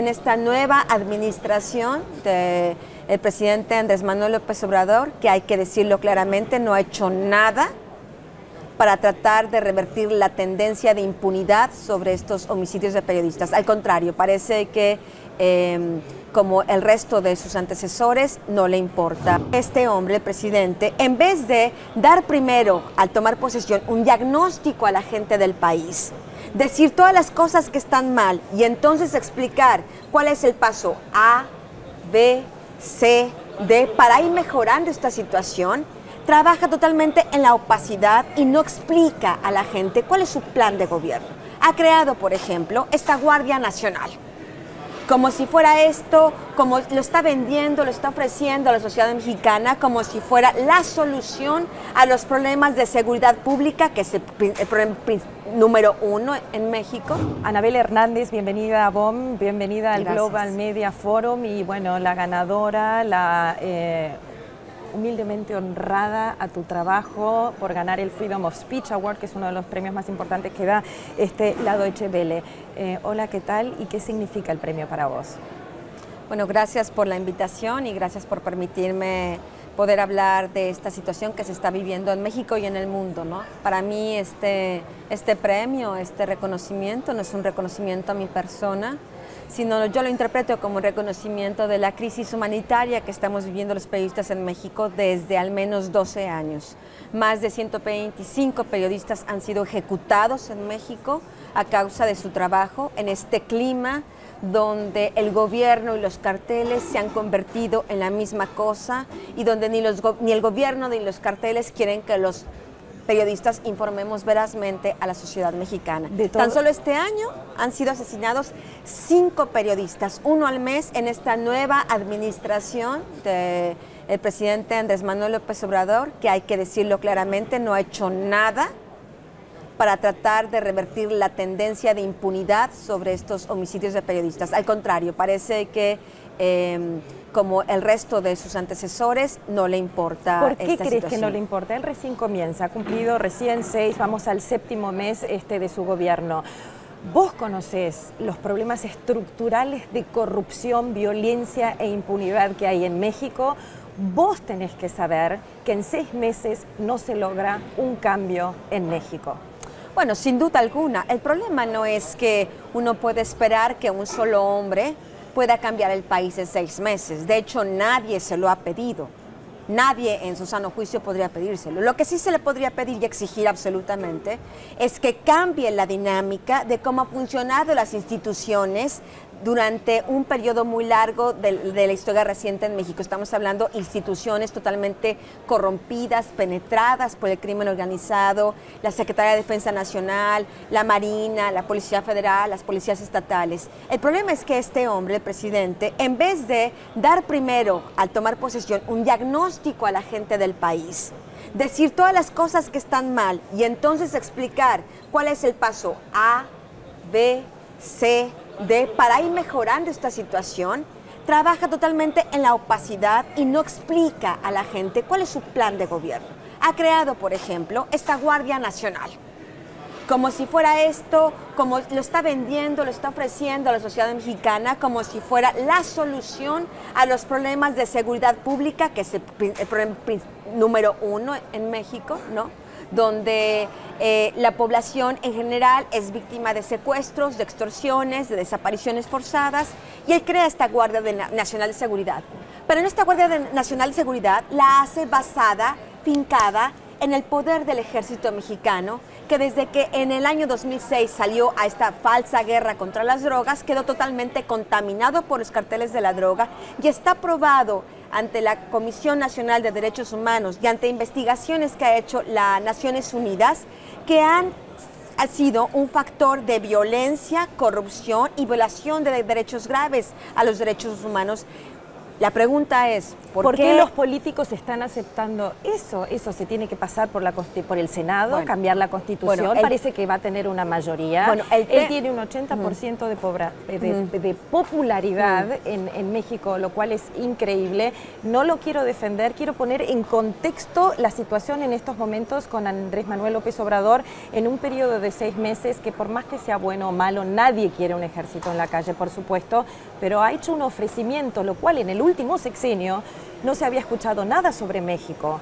En esta nueva administración del presidente Andrés Manuel López Obrador, que hay que decirlo claramente, no ha hecho nada para tratar de revertir la tendencia de impunidad sobre estos homicidios de periodistas. Al contrario, parece que como el resto de sus antecesores, no le importa. Este hombre, el presidente, en vez de dar primero, al tomar posesión, un diagnóstico a la gente del país, decir todas las cosas que están mal y entonces explicar cuál es el paso A, B, C, D para ir mejorando esta situación, trabaja totalmente en la opacidad y no explica a la gente cuál es su plan de gobierno. Ha creado, por ejemplo, esta Guardia Nacional. Como si fuera esto, como lo está vendiendo, lo está ofreciendo a la sociedad mexicana, como si fuera la solución a los problemas de seguridad pública, que es el problema número uno en México. Anabel Hernández, bienvenida a BOM, bienvenida al Gracias. Global Media Forum y bueno, la ganadora, humildemente honrada a tu trabajo por ganar el Freedom of Speech Award, que es uno de los premios más importantes que da la Deutsche Welle. Hola, ¿qué tal? ¿Y qué significa el premio para vos? Bueno, gracias por la invitación y gracias por permitirme poder hablar de esta situación que se está viviendo en México y en el mundo, ¿no? Para mí este premio, este reconocimiento, no es un reconocimiento a mi persona, sino yo lo interpreto como un reconocimiento de la crisis humanitaria que estamos viviendo los periodistas en México desde al menos 12 años. Más de 125 periodistas han sido ejecutados en México a causa de su trabajo en este clima donde el gobierno y los carteles se han convertido en la misma cosa y donde ni el gobierno ni los carteles quieren que los periodistas informemos verazmente a la sociedad mexicana. Tan solo este año han sido asesinados 5 periodistas, uno al mes en esta nueva administración del presidente Andrés Manuel López Obrador, que hay que decirlo claramente, no ha hecho nada para tratar de revertir la tendencia de impunidad sobre estos homicidios de periodistas. Al contrario, parece que como el resto de sus antecesores, no le importa. ¿Por qué crees que no le importa? Él recién comienza, ha cumplido recién 6, vamos al 7º mes de su gobierno. Vos conocés los problemas estructurales de corrupción, violencia e impunidad que hay en México. Vos tenés que saber que en 6 meses no se logra un cambio en México. Bueno, sin duda alguna. El problema no es que uno puede esperar que un solo hombre pueda cambiar el país en 6 meses. De hecho, nadie se lo ha pedido. Nadie en su sano juicio podría pedírselo. Lo que sí se le podría pedir y exigir absolutamente es que cambie la dinámica de cómo han funcionado las instituciones durante un periodo muy largo de la historia reciente en México. Estamos hablando de instituciones totalmente corrompidas, penetradas por el crimen organizado, la Secretaría de Defensa Nacional, la Marina, la Policía Federal, las policías estatales. El problema es que este hombre, el presidente, en vez de dar primero, al tomar posesión, un diagnóstico a la gente del país, decir todas las cosas que están mal y entonces explicar cuál es el paso A, B, C, D para ir mejorando esta situación, trabaja totalmente en la opacidad y no explica a la gente cuál es su plan de gobierno. Ha creado, por ejemplo, esta Guardia Nacional. Como si fuera esto, como lo está vendiendo, lo está ofreciendo a la sociedad mexicana, como si fuera la solución a los problemas de seguridad pública, que es el problema número uno en México, ¿no? Donde la población en general es víctima de secuestros, de extorsiones, de desapariciones forzadas, y él crea esta Guardia Nacional de Seguridad. Pero en esta Guardia Nacional de Seguridad la hace basada, fincada en el poder del ejército mexicano, que desde que en el año 2006 salió a esta falsa guerra contra las drogas, quedó totalmente contaminado por los carteles de la droga y está probado ante la Comisión Nacional de Derechos Humanos y ante investigaciones que ha hecho las Naciones Unidas, que ha sido un factor de violencia, corrupción y violación de derechos graves a los derechos humanos. La pregunta es, ¿por qué los políticos están aceptando eso? Eso se tiene que pasar por el Senado, cambiar la Constitución. Bueno, parece que va a tener una mayoría. Bueno, él tiene un 80% de popularidad en México, lo cual es increíble. No lo quiero defender, quiero poner en contexto la situación en estos momentos con Andrés Manuel López Obrador en un periodo de 6 meses que, por más que sea bueno o malo, nadie quiere un ejército en la calle, por supuesto, pero ha hecho un ofrecimiento, lo cual en el último sexenio no se había escuchado nada sobre México.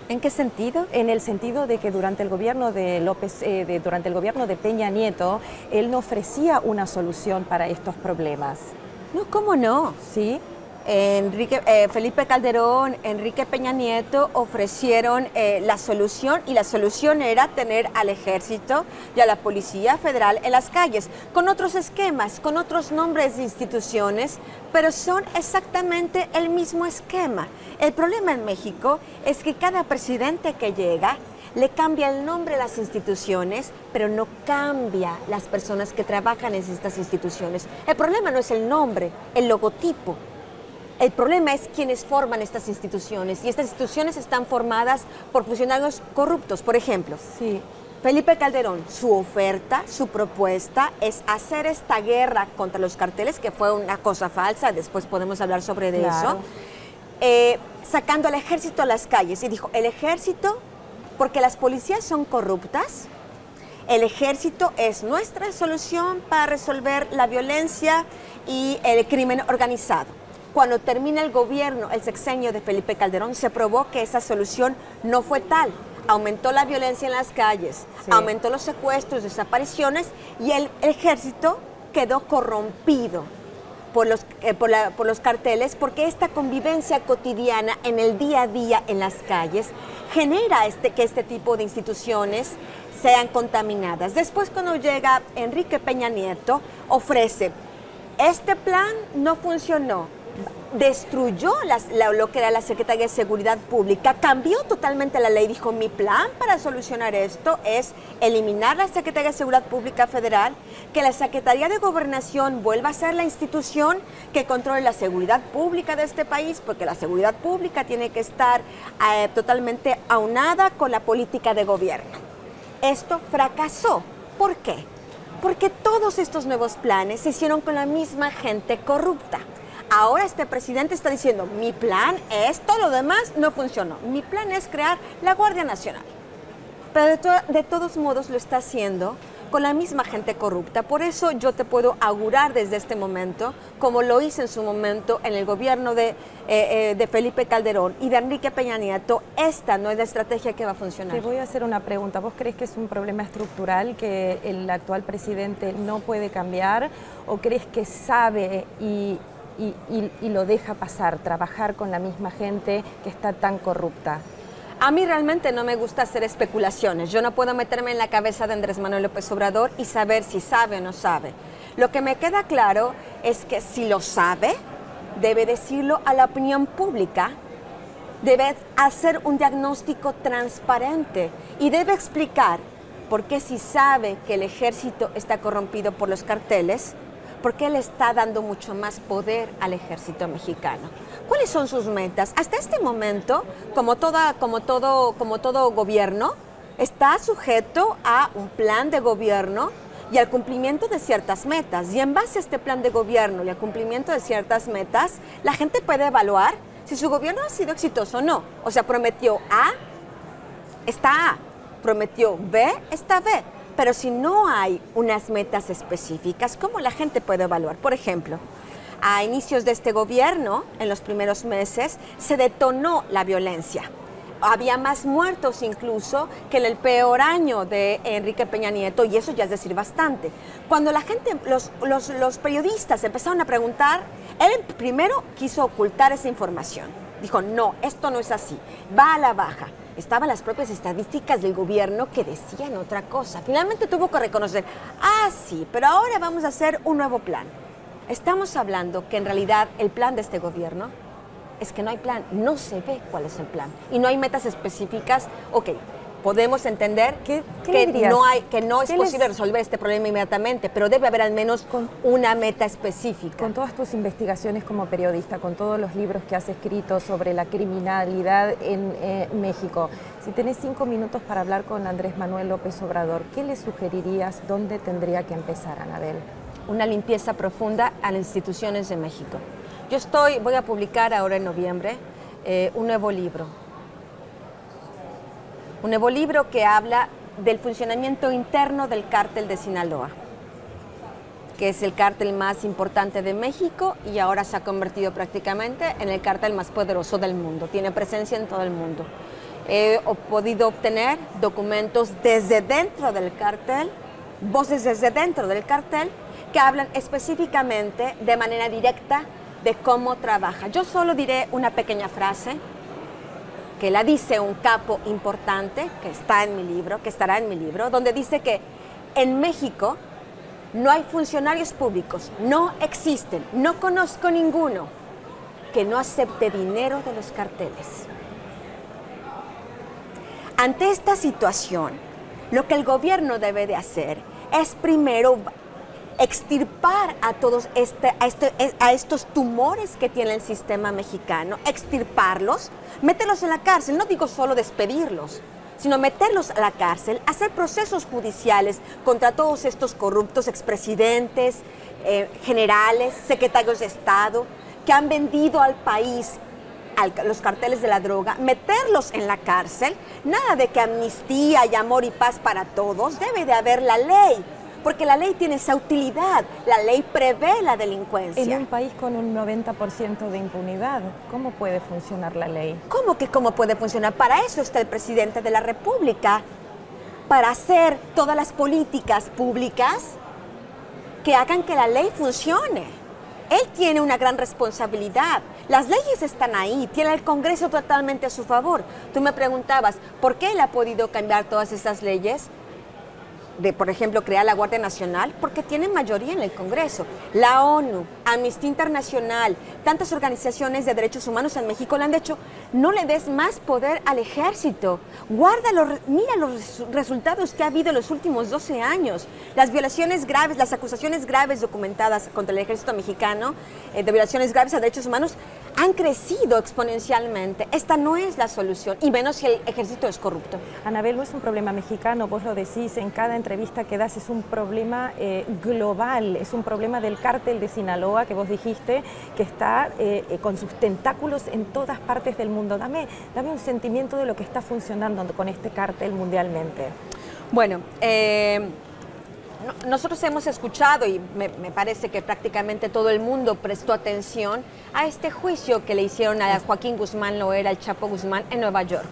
¿En qué sentido? En el sentido de que durante el gobierno de durante el gobierno de Peña Nieto, él no ofrecía una solución para estos problemas. No, ¿cómo no? Sí. Felipe Calderón, Enrique Peña Nieto ofrecieron la solución, y la solución era tener al ejército y a la Policía Federal en las calles, con otros esquemas, con otros nombres de instituciones, pero son exactamente el mismo esquema. El problema en México es que cada presidente que llega le cambia el nombre a las instituciones, pero no cambia las personas que trabajan en estas instituciones. El problema no es el nombre, el logotipo. El problema es quienes forman estas instituciones, y estas instituciones están formadas por funcionarios corruptos. Por ejemplo, sí. Felipe Calderón, su oferta, su propuesta es hacer esta guerra contra los carteles, que fue una cosa falsa, después podemos hablar sobre eso, sacando al ejército a las calles. Y dijo, el ejército, porque las policías son corruptas, el ejército es nuestra solución para resolver la violencia y el crimen organizado. Cuando termina el gobierno, el sexenio de Felipe Calderón, se probó que esa solución no fue tal. Aumentó la violencia en las calles, aumentó los secuestros, desapariciones, y el ejército quedó corrompido por los carteles, porque esta convivencia cotidiana en el día a día en las calles genera que este tipo de instituciones sean contaminadas. Después, cuando llega Enrique Peña Nieto, ofrece, este plan no funcionó, destruyó lo que era la Secretaría de Seguridad Pública, cambió totalmente la ley, dijo, mi plan para solucionar esto es eliminar la Secretaría de Seguridad Pública Federal, que la Secretaría de Gobernación vuelva a ser la institución que controle la seguridad pública de este país, porque la seguridad pública tiene que estar totalmente aunada con la política de gobierno. Esto fracasó. ¿Por qué? Porque todos estos nuevos planes se hicieron con la misma gente corrupta. Ahora este presidente está diciendo, mi plan es, todo lo demás no funcionó. Mi plan es crear la Guardia Nacional. Pero de todos modos lo está haciendo con la misma gente corrupta. Por eso yo te puedo augurar desde este momento, como lo hice en su momento en el gobierno de Felipe Calderón y de Enrique Peña Nieto, esta no es la estrategia que va a funcionar. Te voy a hacer una pregunta. ¿Vos crees que es un problema estructural que el actual presidente no puede cambiar, o crees que sabe y lo deja pasar, trabajar con la misma gente que está tan corrupta? A mí realmente no me gusta hacer especulaciones. Yo no puedo meterme en la cabeza de Andrés Manuel López Obrador y saber si sabe o no sabe. Lo que me queda claro es que si lo sabe, debe decirlo a la opinión pública, debe hacer un diagnóstico transparente y debe explicar por qué, si sabe que el ejército está corrompido por los carteles, ¿por qué le está dando mucho más poder al ejército mexicano? ¿Cuáles son sus metas? Hasta este momento, como todo gobierno, está sujeto a un plan de gobierno y al cumplimiento de ciertas metas. Y en base a este plan de gobierno y al cumplimiento de ciertas metas, la gente puede evaluar si su gobierno ha sido exitoso o no. O sea, prometió A, está A. Prometió B, está B. Pero si no hay unas metas específicas, ¿cómo la gente puede evaluar? Por ejemplo, a inicios de este gobierno, en los primeros meses, se detonó la violencia. Había más muertos incluso que en el peor año de Enrique Peña Nieto, y eso ya es decir bastante. Cuando la gente, los periodistas empezaron a preguntar, él primero quiso ocultar esa información. Dijo, no, esto no es así, va a la baja. Estaban las propias estadísticas del gobierno que decían otra cosa. Finalmente tuvo que reconocer, sí, pero ahora vamos a hacer un nuevo plan. Estamos hablando que en realidad el plan de este gobierno es que no hay plan, no se ve cuál es el plan y no hay metas específicas. Ok, podemos entender ¿Qué que, le dirías? que no es posible resolver este problema inmediatamente, pero debe haber al menos una meta específica. Con todas tus investigaciones como periodista, con todos los libros que has escrito sobre la criminalidad en México, si tenés 5 minutos para hablar con Andrés Manuel López Obrador, ¿qué le sugerirías? ¿Dónde tendría que empezar, Anabel? Una limpieza profunda a las instituciones de México. Voy a publicar ahora en noviembre un nuevo libro. Un nuevo libro que habla del funcionamiento interno del cártel de Sinaloa, que es el cártel más importante de México y ahora se ha convertido prácticamente en el cártel más poderoso del mundo. Tiene presencia en todo el mundo. He podido obtener documentos desde dentro del cártel, voces desde dentro del cártel, que hablan específicamente, de manera directa, de cómo trabaja. Yo solo diré una pequeña frase, que la dice un capo importante, que está en mi libro, que estará en mi libro, donde dice que en México no hay funcionarios públicos, no existen, no conozco ninguno que no acepte dinero de los carteles. Ante esta situación, lo que el gobierno debe de hacer es primero extirpar a todos estos tumores que tiene el sistema mexicano, extirparlos, meterlos en la cárcel, no digo solo despedirlos, sino meterlos a la cárcel, hacer procesos judiciales contra todos estos corruptos expresidentes, generales, secretarios de Estado, que han vendido al país los carteles de la droga, meterlos en la cárcel. Nada de que amnistía y amor y paz para todos, debe de haber la ley, porque la ley tiene esa utilidad, la ley prevé la delincuencia. En un país con un 90% de impunidad, ¿cómo puede funcionar la ley? ¿Cómo puede funcionar? Para eso está el presidente de la República, para hacer todas las políticas públicas que hagan que la ley funcione. Él tiene una gran responsabilidad. Las leyes están ahí, tiene el Congreso totalmente a su favor. Tú me preguntabas, ¿por qué él ha podido cambiar todas esas leyes? De, por ejemplo, crear la Guardia Nacional, porque tienen mayoría en el Congreso. La ONU, Amnistía Internacional, tantas organizaciones de derechos humanos en México le han dicho, no le des más poder al ejército, mira los resultados que ha habido en los últimos 12 años. Las violaciones graves, las acusaciones graves documentadas contra el ejército mexicano, de violaciones graves a derechos humanos, han crecido exponencialmente. Esta no es la solución, y menos si el ejército es corrupto. Anabel, no es un problema mexicano, vos lo decís en cada entrevista que das, es un problema global, es un problema del cártel de Sinaloa que vos dijiste que está con sus tentáculos en todas partes del mundo. Dame un sentimiento de lo que está funcionando con este cártel mundialmente. Bueno, nosotros hemos escuchado, y me parece que prácticamente todo el mundo prestó atención a este juicio que le hicieron a Joaquín Guzmán Loera, al Chapo Guzmán, en Nueva York,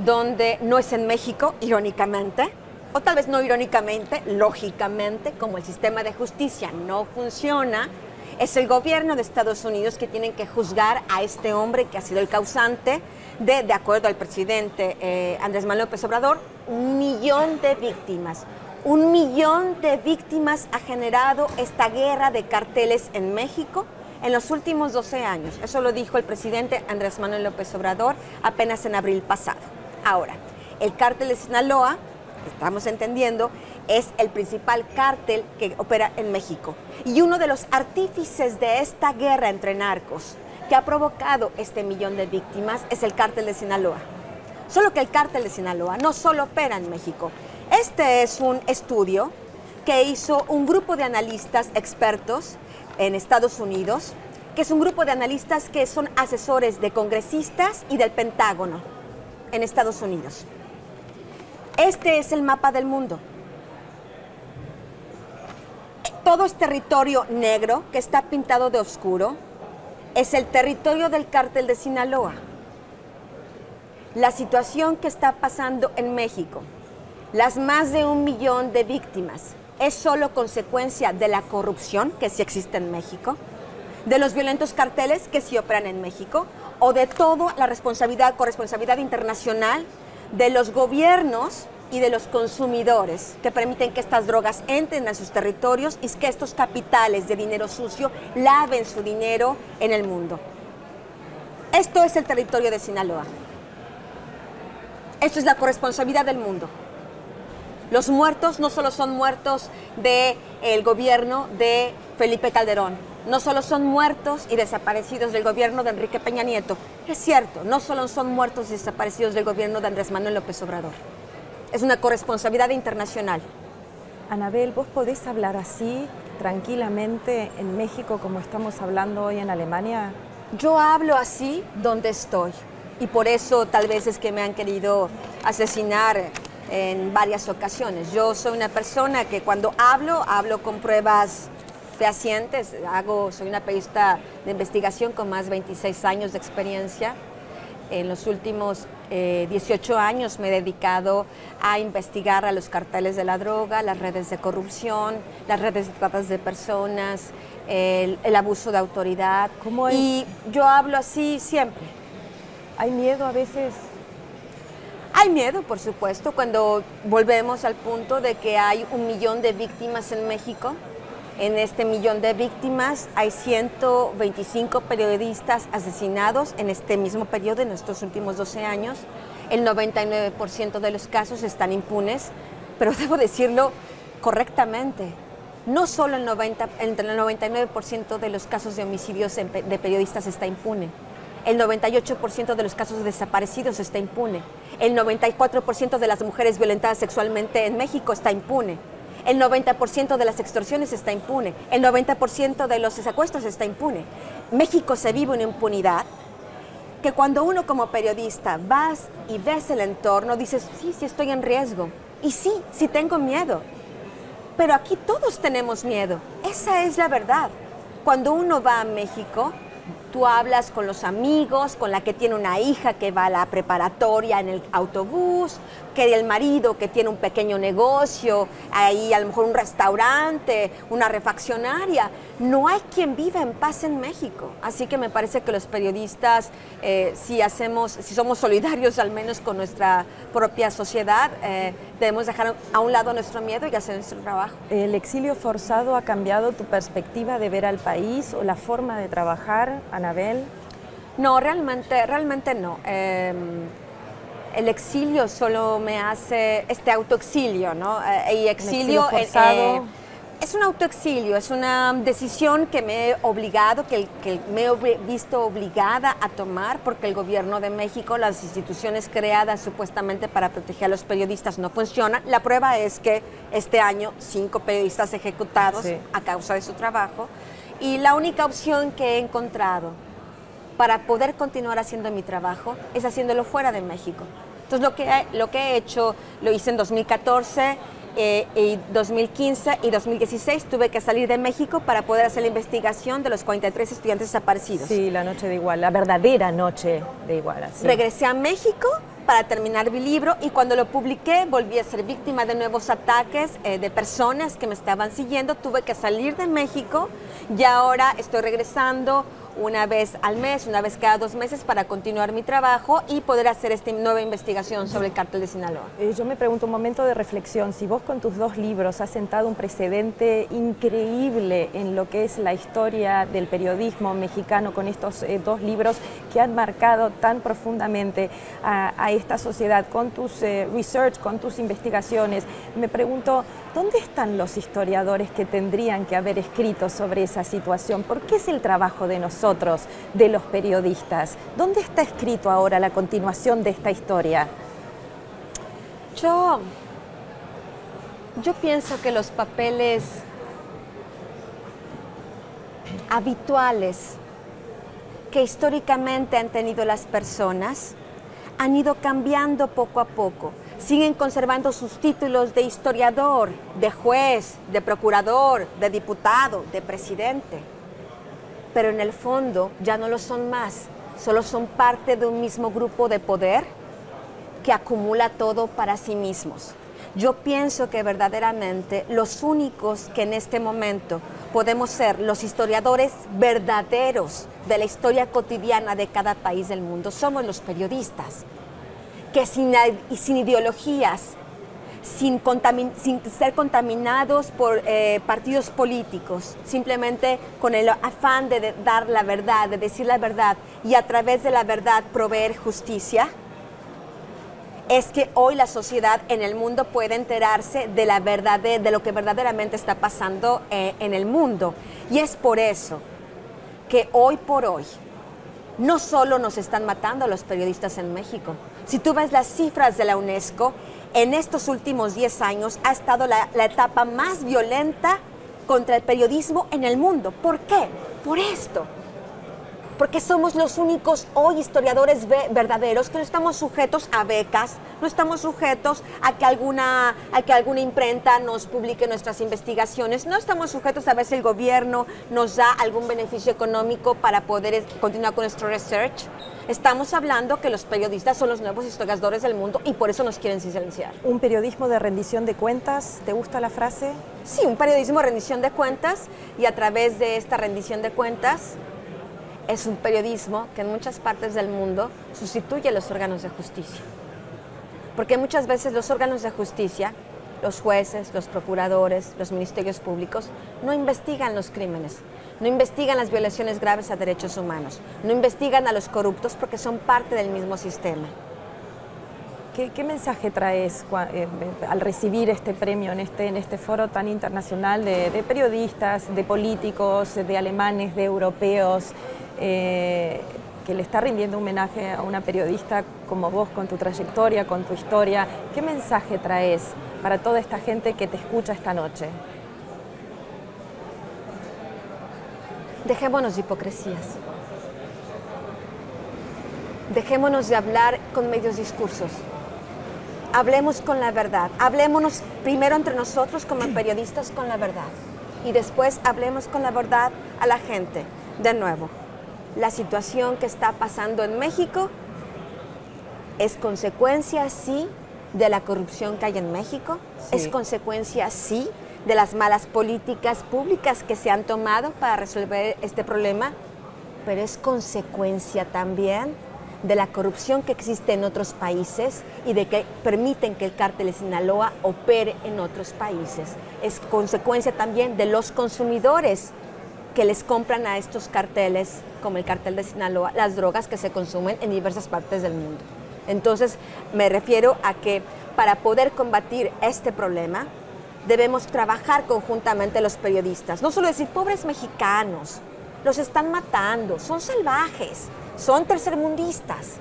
donde no es en México, irónicamente, o tal vez no irónicamente, lógicamente, como el sistema de justicia no funciona, es el gobierno de Estados Unidos que tienen que juzgar a este hombre que ha sido el causante de acuerdo al presidente Andrés Manuel López Obrador, 1 millón de víctimas. 1 millón de víctimas ha generado esta guerra de carteles en México en los últimos 12 años. Eso lo dijo el presidente Andrés Manuel López Obrador apenas en abril pasado. Ahora, el cártel de Sinaloa, estamos entendiendo, es el principal cártel que opera en México. Y uno de los artífices de esta guerra entre narcos que ha provocado este 1 millón de víctimas es el cártel de Sinaloa. Solo que el cártel de Sinaloa no solo opera en México. Este es un estudio que hizo un grupo de analistas expertos en Estados Unidos, que es un grupo de analistas que son asesores de congresistas y del Pentágono en Estados Unidos. Este es el mapa del mundo. Todo es territorio negro que está pintado de oscuro. Es el territorio del cártel de Sinaloa. La situación que está pasando en México, las más de 1 millón de víctimas, es solo consecuencia de la corrupción que sí existe en México, de los violentos carteles que sí operan en México, o de toda la corresponsabilidad internacional de los gobiernos y de los consumidores que permiten que estas drogas entren a sus territorios y que estos capitales de dinero sucio laven su dinero en el mundo. Esto es el territorio de Sinaloa. Esto es la corresponsabilidad del mundo. Los muertos no solo son muertos del gobierno de Felipe Calderón, no solo son muertos y desaparecidos del gobierno de Enrique Peña Nieto. Es cierto, no solo son muertos y desaparecidos del gobierno de Andrés Manuel López Obrador. Es una corresponsabilidad internacional. Anabel, ¿vos podés hablar así, tranquilamente, en México como estamos hablando hoy en Alemania? Yo hablo así donde estoy y por eso tal vez es que me han querido asesinar en varias ocasiones. Yo soy una persona que cuando hablo con pruebas fehacientes. Soy una periodista de investigación con más de 26 años de experiencia. En los últimos 18 años me he dedicado a investigar a los carteles de la droga, las redes de corrupción, las redes de trata de personas, el abuso de autoridad. Y yo hablo así siempre. ¿Hay miedo a veces? Hay miedo, por supuesto, cuando volvemos al punto de que hay 1 millón de víctimas en México. En este 1 millón de víctimas hay 125 periodistas asesinados en este mismo periodo, en estos últimos 12 años. El 99% de los casos están impunes, pero debo decirlo correctamente. No solo entre el 99% de los casos de homicidios de periodistas está impune. El 98% de los casos de desaparecidos está impune. El 94% de las mujeres violentadas sexualmente en México está impune. El 90% de las extorsiones está impune. El 90% de los secuestros está impune. México se vive una impunidad que cuando uno como periodista vas y ves el entorno, dices, sí estoy en riesgo. Y sí tengo miedo. Pero aquí todos tenemos miedo. Esa es la verdad. Cuando uno va a México, tú hablas con los amigos, con la que tiene una hija que va a la preparatoria en el autobús, que el marido que tiene un pequeño negocio, ahí a lo mejor un restaurante, una refaccionaria. No hay quien viva en paz en México. Así que me parece que los periodistas, si somos solidarios al menos con nuestra propia sociedad, debemos dejar a un lado nuestro miedo y hacer nuestro trabajo. ¿El exilio forzado ha cambiado tu perspectiva de ver al país o la forma de trabajar, Anabel? No, realmente no. El exilio solo me hace autoexilio, ¿no? Y exilio es un autoexilio, es una decisión que me he obligado, que me he visto obligada a tomar porque el gobierno de México, las instituciones creadas supuestamente para proteger a los periodistas no funcionan. La prueba es que este año 5 periodistas ejecutados a causa de su trabajo y la única opción que he encontrado para poder continuar haciendo mi trabajo es haciéndolo fuera de México. Entonces lo que he hecho, lo hice en 2014, y 2015 y 2016 tuve que salir de México para poder hacer la investigación de los 43 estudiantes desaparecidos. Sí, la noche de Iguala, la verdadera noche de Iguala. Sí. Regresé a México para terminar mi libro y cuando lo publiqué volví a ser víctima de nuevos ataques de personas que me estaban siguiendo. Tuve que salir de México y ahora estoy regresando una vez al mes, una vez cada 2 meses para continuar mi trabajo y poder hacer esta nueva investigación sobre el cártel de Sinaloa. Yo me pregunto, un momento de reflexión, si vos con tus 2 libros has sentado un precedente increíble en lo que es la historia del periodismo mexicano con estos 2 libros que han marcado tan profundamente a esta sociedad, con tus research, con tus investigaciones, me pregunto, ¿dónde están los historiadores que tendrían que haber escrito sobre esa situación? ¿Por qué es el trabajo de nosotros, de los periodistas? ¿Dónde está escrito ahora la continuación de esta historia? Yo pienso que los papeles habituales que históricamente han tenido las personas han ido cambiando poco a poco. Siguen conservando sus títulos de historiador, de juez, de procurador, de diputado, de presidente. Pero en el fondo ya no lo son más, solo son parte de un mismo grupo de poder que acumula todo para sí mismos. Yo pienso que verdaderamente los únicos que en este momento podemos ser los historiadores verdaderos de la historia cotidiana de cada país del mundo somos los periodistas, que sin ideologías, sin ser contaminados por partidos políticos, simplemente con el afán de dar la verdad, de decir la verdad y a través de la verdad proveer justicia, es que hoy la sociedad en el mundo puede enterarse de la verdad, de lo que verdaderamente está pasando en el mundo. Y es por eso que hoy por hoy no solo nos están matando los periodistas en México. Si tú ves las cifras de la UNESCO, en estos últimos 10 años ha estado la etapa más violenta contra el periodismo en el mundo. ¿Por qué? Por esto. Porque somos los únicos hoy historiadores verdaderos que no estamos sujetos a becas, no estamos sujetos a que alguna imprenta nos publique nuestras investigaciones, no estamos sujetos a ver si el gobierno nos da algún beneficio económico para poder continuar con nuestro research. Estamos hablando que los periodistas son los nuevos historiadores del mundo y por eso nos quieren silenciar. ¿Un periodismo de rendición de cuentas? ¿Te gusta la frase? Sí, un periodismo de rendición de cuentas, y a través de esta rendición de cuentas es un periodismo que en muchas partes del mundo sustituye a los órganos de justicia. Porque muchas veces los órganos de justicia, los jueces, los procuradores, los ministerios públicos, no investigan los crímenes, no investigan las violaciones graves a derechos humanos, no investigan a los corruptos porque son parte del mismo sistema. ¿Qué mensaje traes al recibir este premio en este foro tan internacional de periodistas, de políticos, de alemanes, de europeos, que le está rindiendo un homenaje a una periodista como vos, con tu trayectoria, con tu historia? ¿Qué mensaje traes para toda esta gente que te escucha esta noche? Dejémonos de hipocresías. Dejémonos de hablar con medios discursos. Hablemos con la verdad. Hablémonos primero entre nosotros como periodistas con la verdad. Y después hablemos con la verdad a la gente. De nuevo, la situación que está pasando en México es consecuencia, sí, de la corrupción que hay en México. Sí. Es consecuencia, sí, de las malas políticas públicas que se han tomado para resolver este problema, pero es consecuencia también de la corrupción que existe en otros países y de que permiten que el cártel de Sinaloa opere en otros países. Es consecuencia también de los consumidores que les compran a estos carteles, como el cártel de Sinaloa, las drogas que se consumen en diversas partes del mundo. Entonces, me refiero a que para poder combatir este problema, debemos trabajar conjuntamente los periodistas. No solo decir, pobres mexicanos, los están matando, son salvajes, son tercermundistas.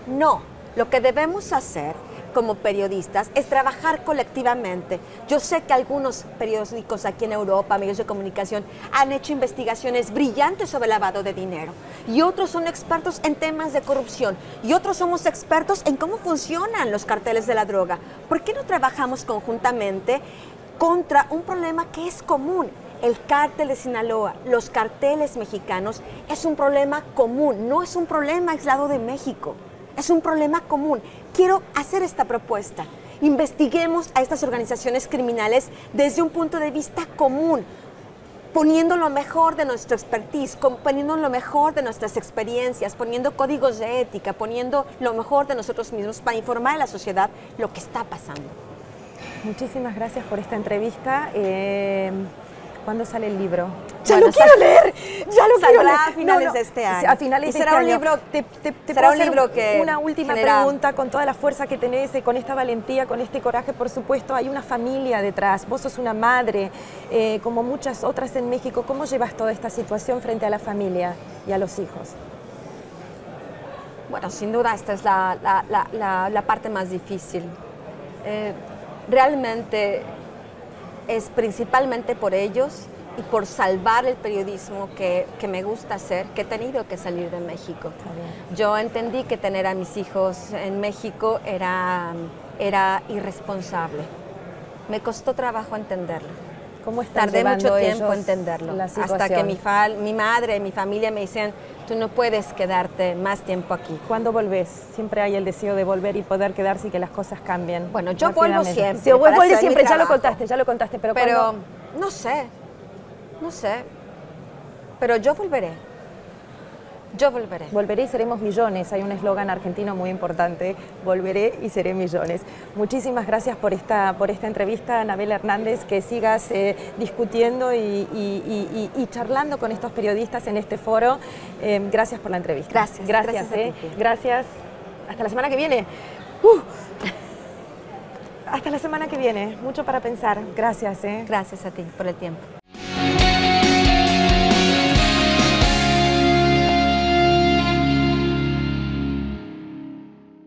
No, lo que debemos hacer como periodistas es trabajar colectivamente. Yo sé que algunos periódicos aquí en Europa, medios de comunicación, han hecho investigaciones brillantes sobre lavado de dinero, y otros son expertos en temas de corrupción, y otros somos expertos en cómo funcionan los carteles de la droga. ¿Por qué no trabajamos conjuntamente contra un problema que es común? El cártel de Sinaloa, los carteles mexicanos, es un problema común, no es un problema aislado de México, es un problema común. Quiero hacer esta propuesta. Investiguemos a estas organizaciones criminales desde un punto de vista común, poniendo lo mejor de nuestro expertise, poniendo lo mejor de nuestras experiencias, poniendo códigos de ética, poniendo lo mejor de nosotros mismos para informar a la sociedad lo que está pasando. Muchísimas gracias por esta entrevista. ¿Cuándo sale el libro? ¡Ya lo quiero leer! ¡Ya lo quiero leer! A finales de este año. A finales de este año. Será un libro que una última pregunta, con toda la fuerza que tenés, con esta valentía, con este coraje, por supuesto. Hay una familia detrás, vos sos una madre, como muchas otras en México. ¿Cómo llevas toda esta situación frente a la familia y a los hijos? Bueno, sin duda esta es la parte más difícil. Realmente es principalmente por ellos y por salvar el periodismo que me gusta hacer, que he tenido que salir de México. Yo entendí que tener a mis hijos en México era irresponsable. Me costó trabajo entenderlo. ¿Cómo están Tardé mucho tiempo en ellos entenderlo, la situación? hasta que mi madre, mi familia me decían, tú no puedes quedarte más tiempo aquí. ¿Cuándo volvés? Siempre hay el deseo de volver y poder quedarse y que las cosas cambien. Bueno, yo vuelvo siempre. Sí, vuelves siempre, ya lo contaste, pero no sé, pero yo volveré. Yo volveré. Volveré y seremos millones. Hay un eslogan argentino muy importante, volveré y seré millones. Muchísimas gracias por esta entrevista, Anabela Hernández, que sigas discutiendo y charlando con estos periodistas en este foro. Gracias por la entrevista. Gracias. Gracias. Hasta la semana que viene. Hasta la semana que viene. Mucho para pensar. Gracias. Gracias a ti por el tiempo.